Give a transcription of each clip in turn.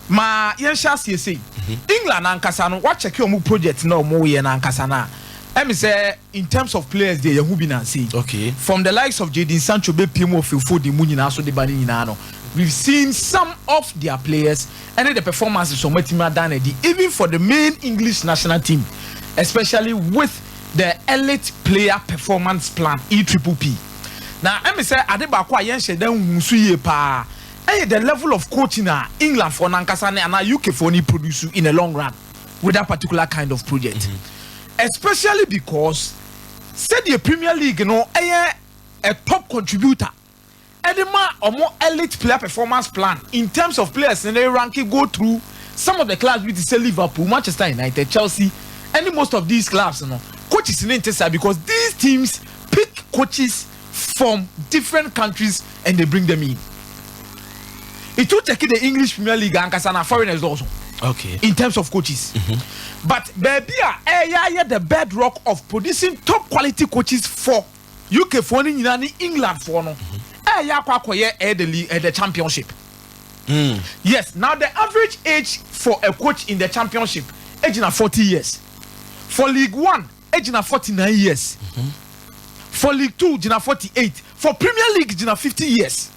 ma yensha say England ankasa no what check your project na omo ye na ankasa na me say in terms of players they who be na say okay from the likes of Jadon Sancho be PM of Fofo de mu nyina so de ba nyina no we've seen some of their players and the performances so matima done even for the main English national team, especially with the elite player performance plan EPP. Now me say adeba kwa yen she dan hunsu ye pa the level of coaching England for nankasa and UK for ni produce in a long run with that particular kind of project. Especially because said the Premier League a top contributor and the more elite player performance plan in terms of players in the ranking go through some of the clubs with say Liverpool, Manchester United, Chelsea, and most of these clubs coaches in Intersa because these teams pick coaches from different countries and they bring them in. It will take the English Premier League and Kasana foreigners also. Okay. In terms of coaches. But baby, the bedrock of producing top quality coaches for UK for England for no. The championship. Yes, now the average age for a coach in the championship age na 40 years. For League 1, age na 49 years. For League 2, age na 48. For Premier League, age na 50 years.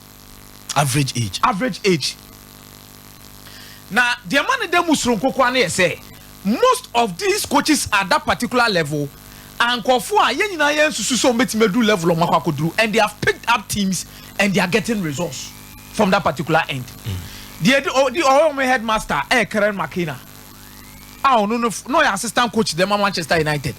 Average age. Now, the man de musron say most of these coaches at that particular level and Kofua yen so medu level of Makwakodru and they have picked up teams and they are getting results from that particular end. The Akomeah headmaster Karen McKenna. No assistant coach them Manchester United.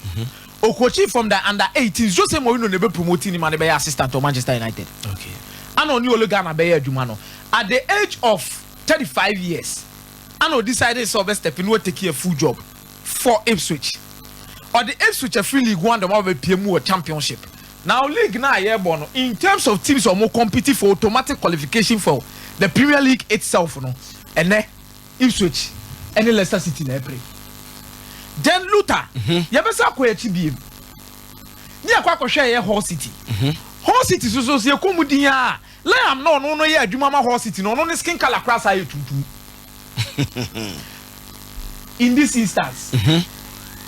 O coaching from the under 18s Jose Mourinho never promoting him and be assistant to Manchester United. Okay. And on you Ghana be Jumano at the age of 35 years. I decided so best step in what take a full job for Ipswich. Or the Ipswich a free league one the more PMU championship. Now league now yeah in terms of teams are more competing for automatic qualification for the Premier League itself and then Ipswich and Leicester City na play. Then Luther you better go HBM. Ni akwa share here Hull City. Hull City so se komudin Liam no yeah adwuma ma Hull City no skin color cross aye tutu. In this instance,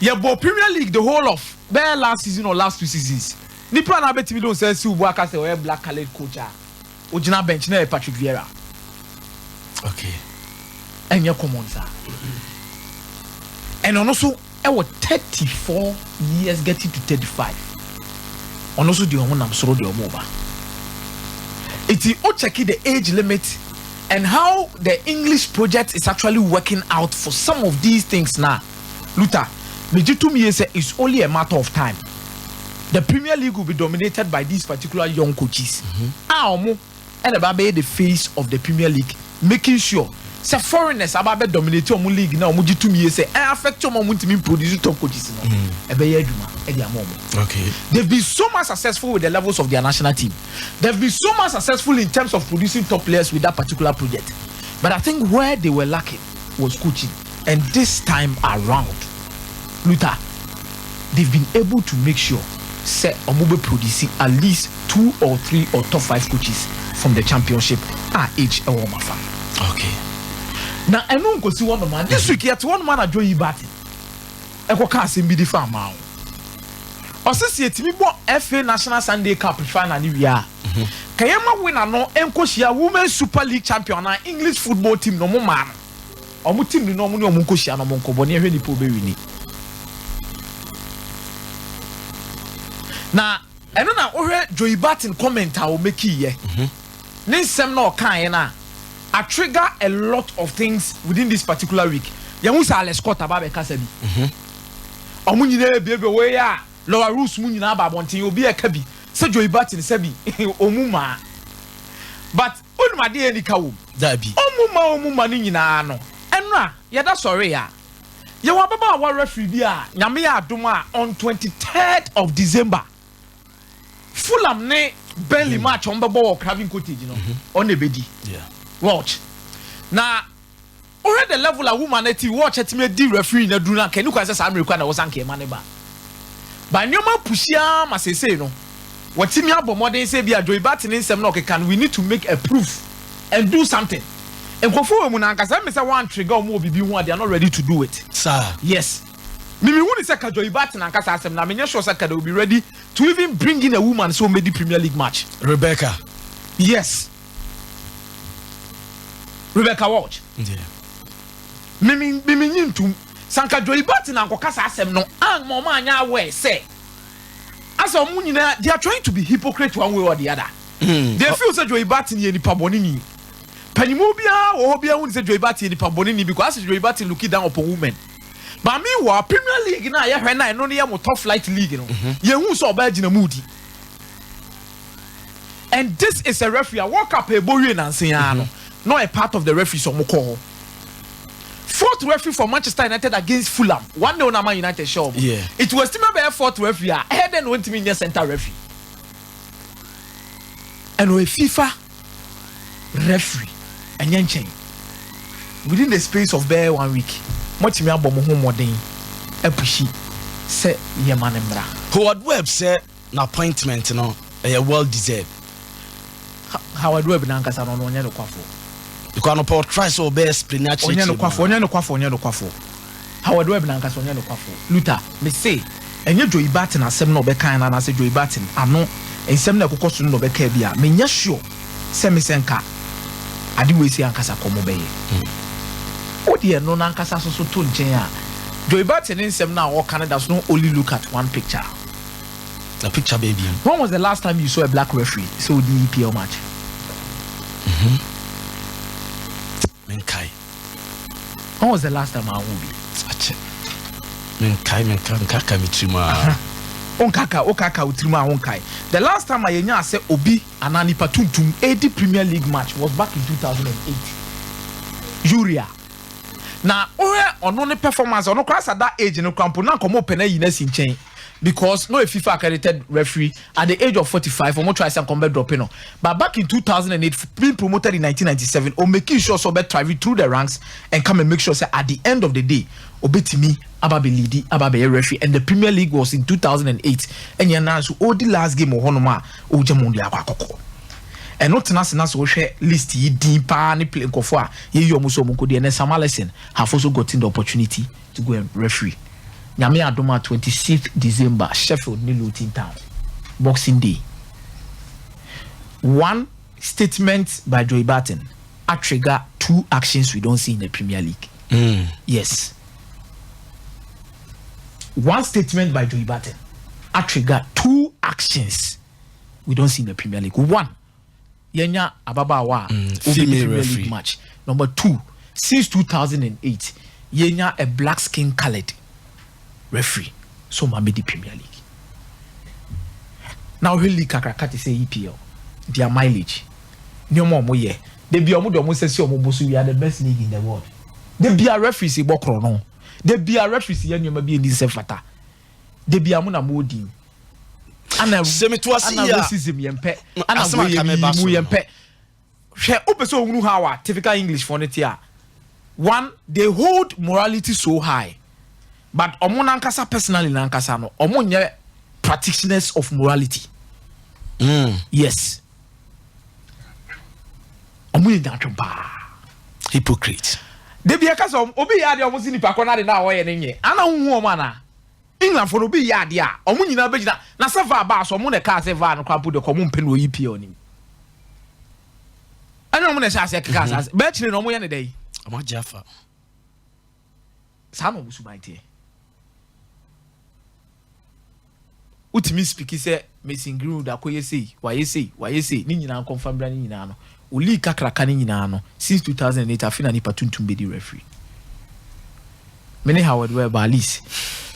but Premier League the whole of bare last season or last 2 seasons. Nipa na betimi don say si Ubuaka say we black colored coach Ojina bench na Patrick Vieira. Okay. And you come on sir. And also I was 34 years getting to 35. And also the one am soro the omoba. It's o check the age limit and how the English project is actually working out for some of these things now. Luther, Mejitum say it's only a matter of time. The Premier League will be dominated by these particular young coaches. And the face of the Premier League, making sure say foreigners about dominate your league now. Mejitum say affect your moment to produce top coaches. Okay. They've been so much successful with the levels of their national team. They've been so much successful in terms of producing top players with that particular project. But I think where they were lacking was coaching. And this time around, Luther, they've been able to make sure say Omube producing at least 2 or 3 or top 5 coaches from the championship at each Mafa. Okay. Now I don't go see one man. This week yet one man Joey Batty. Eko kasi mbidi fama. Osisi etimi bo FA National Sunday Cup final ni wia. Kayama winner no enkohia Women's Super League champion na English football team no mo man. Omo team ni no mo ni omo nkohia no mo nkobo ni ehwe ni po be wini. Na eno na ohwe Joey Barton comment a o make ye. Nin sem na o kan na I trigger a lot of things within this particular week. Yahu sa Alex Scott ababe kasa bi. Omo nyina be we ya Lower Roos mu nyina ba bonten obi e ka bi. Se Joey Barton se bi omuma. But onumade eni ka wo. Da bi. Omuma ni nyina no. Eno a ye da sorry ya. Ye wa baba wa referee bi a nyame ya adom a on 23rd of December. Fulham ne Burnley match on bebo Craven Cottage no. On ebedi. Yeah. Watch. Now already the level of woman at watch at me di referee na do na kenu kwase sa America na was anke mane ba. Ba nyoma pushia ma say no. Watimi abomodin say bia Joey Barton nsem na okeka we need to make a proof and do something. Nkofo mu na nkasa me say one trigger omo bibi hu they are not ready to do it. Sir. Yes. Mimi who say Kajoy Barton and Kasa asem na me sure say Kajoy will be ready to even bring in a woman so made the Premier League match. Rebecca. Yes. Rebecca watch. Yeah. Mimi nyintum Sanka Joy Barton and Kasa asem no an mama anya we say. As a munina they are trying to be hypocrite one way or the other. They feel say Joy Barton ye ni pabonini. Panimobia or Hobia who say Joy Barton ni pabonini because Joy Barton looking down upon women. But meanwhile, Premier League na ya hwena no ne top flight league no. Ye hu so ba gina moody. And this is a referee. Walk up a bowie and say not a part of the referee so moko. Fourth referee for Manchester United against Fulham. 1-0 na Man United show. Yeah. It was still be fourth referee. Head and went to me near center referee. And we FIFA referee and yanchen within the space of bare 1 week. Much me abom ho modern apushi say ye manemra. Howard Webb said an appointment no well deserved. Howard Webb na nkasa no onye no kwafo. Because no Paul try so best spinach. Onye no kwafo. Howard Webb na nkasa onye no kwafo. Luther me say enye Joey Barton asem no be kan na say Joey Barton ano ensem na kokoso no be ka bia me nya sure say me senka ade we si ankasa komo be ye. Odi no na nkasa so to nchen a Joey Barton nsem na o Canada so no only look at one picture. The picture baby. When was the last time you saw a black referee so the EPL match? Menkai. When was the last time I will be? Menkai mitrima. Okaka utrima onkai. The last time I nya say obi anani patuntum 80 Premier League match was back in 2008. Uria. Na ono ne performance ono class at that age no krampo na komo pena yinasi nchen because no a FIFA accredited referee at the age of 45 omo try some combat dropping no. But back in 2008 being promoted in 1997 or making sure so bet travel through the ranks and come and make sure say at the end of the day obetimi ababe lead ababe referee and the Premier League was in 2008 and ya na so all the last game ohonoma ojemondi akwa and not na so share list yi din pa ni play nkofo a ye yi omuso omunko de and Sam Allison have also gotten the opportunity to go and referee. Nyame adoma 26th December Sheffield ni Luton Town Boxing Day. One statement by Joey Barton trigger two actions we don't see in the Premier League. Yes. One statement by Joey Barton trigger two actions we don't see in the Premier League. One, Yenya Ababawa female Premier referee League match. Number two, since 2008, Yenya a black skin colored referee. So made the Premier League. Now really kakrakati say EPL, their mileage. Nyomo mo ye. They be omo do omo say omo bosu we are the best league in the world. They be a referee si bokro no. They be a referee si nyoma bi ndi se fata. They be amu na modin. Ana racism yempe. Ana mu yempe. Hwe opeso ohunu hawa typical English for it here. One, they hold morality so high. But omo nankasa personally nankasa no. Omo nye practitioners of morality. Yes. Omo nye nchompa. Hypocrite. They be akasa obi ya de omo sini pa kona de na wo ye nenye. Ana hu o mana. England for obi ya de a omo nyina begina na sefa ba so omo ne ka sefa no kwa bude ko omo mpe no EPL ni. Ana omo ne sha se ka sa. Be chire no omo ye ne dey. Omo jafa. Sa no musu baite. Utimi speak say Mason Greenwood akoye sei, waye sei, ni nyina confirm bra ni nyina no. Uli kakraka ni nyina no since 2008 afina ni patuntum be the referee. Many Howard Webb Alice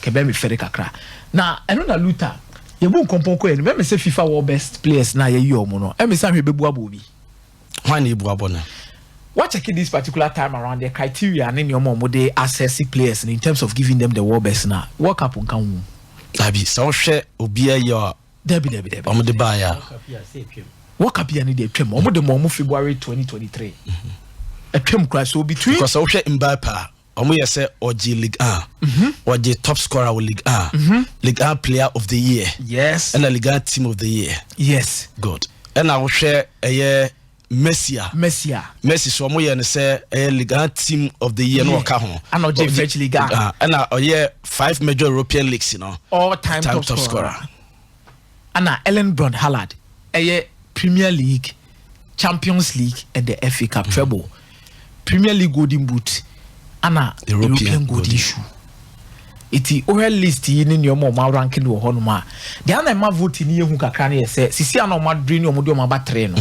kebe me fere kakra. Na eno na Luther ye bu nkompon ko ye no me say FIFA world best players na ye yi omo no. E me say hwebebu abobi. Why ebu abona? What check this particular time around the criteria and any omo they assessing players in terms of giving them the world best na. Work up on kan wu. Abi so hwe obi ayo Debi. Omo de ba ya. Work up here ni de twem. Omo de mo February 2023. A twem crash so between because so hwe Mbappe omo ye say oji League A. Oji top scorer of League A. League A player of the year. Yes. And a League A team of the year. Yes. Good. And I will share a Messi so mo ye ne say Liga team of the year no ka ho and oje French Liga and oye 5 major European leagues, you know, all time top scorer. And Ellen Brand Hallard Premier League, Champions League and the FA Cup treble, Premier League golden boot and European golden shoe. Iti ohe list yi ni nyomo ma ranking wo hono ma de ana ma vote ni ehu kakra na yese sisi ana ma dre ni omo de omo ba 3 no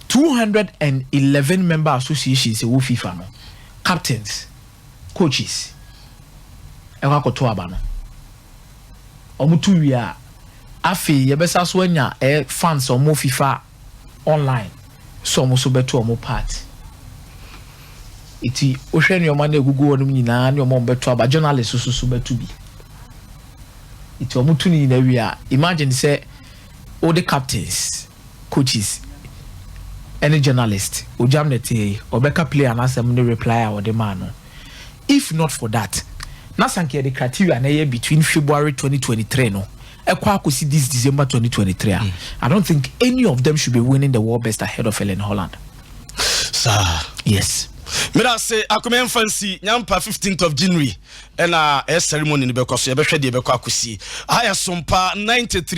211 member associations wo FIFA no captains coaches e kwa koto aba no omo tu wi a afi ye besa so anya fans omo FIFA online so omo so beto omo part iti ohwe ni omo na egugu wonum nyina ni omo beto aba journalists so beto bi iti omo tu ni na wi a imagine say all the captains coaches any journalist ojamnete obeka player na asem no reply or the man no. If not for that na sanke the criteria na ye between February 2023 no ekwa akosi this December 2023 I don't think any of them should be winning the world best ahead of Ellen Holland, sir. Yes. Mira say Akomeah fancy nyampa 15th of January and a ceremony ni bekoso ye behwe de bekọ akosi aya SOMPA 93